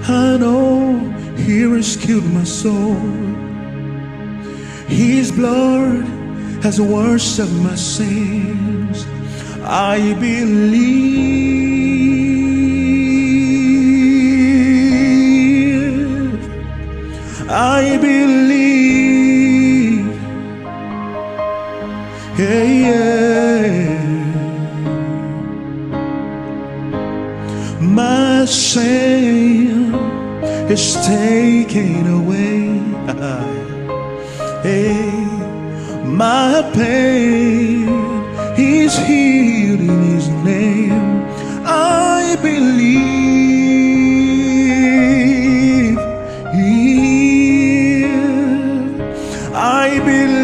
I know He rescued my soul. His blood has washed away my sins. I believe. I believe. Yeah, yeah. My sin is taken away. Hey, my pain is healed in His name. I believe. I believe.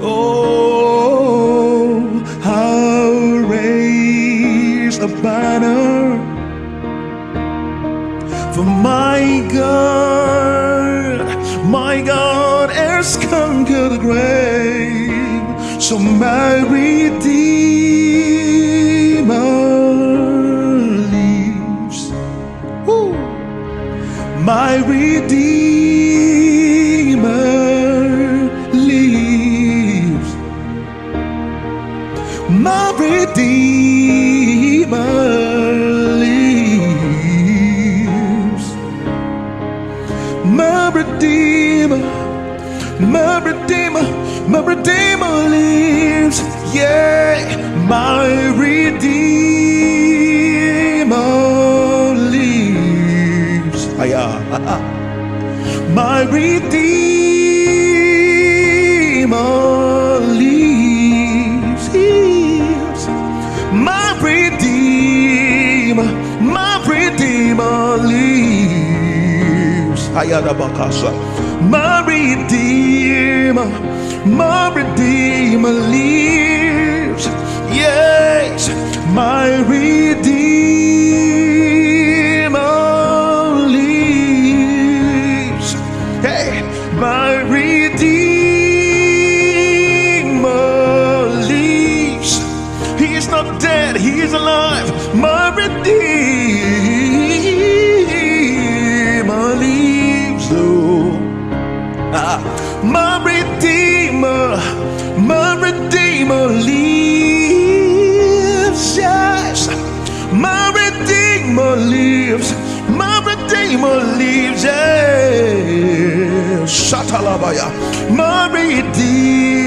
Oh, I'll raise a banner, for my God has conquered the grave. So my Redeemer lives. Woo. My Redeemer lives. My Redeemer lives. My Redeemer, my Redeemer, my Redeemer lives. Yeah, my Redeemer lives. My Redeemer lives. My Redeemer, my Redeemer lives. My Redeemer, my Redeemer lives. Yes, my Redeemer lives. Hey, my Redeemer lives. He is not dead, He is alive. My Redeemer lives. Oh. My Redeemer, my Redeemer lives. Yes, my Redeemer lives. My Redeemer lives. Yes, Shatalabaya. My Redeemer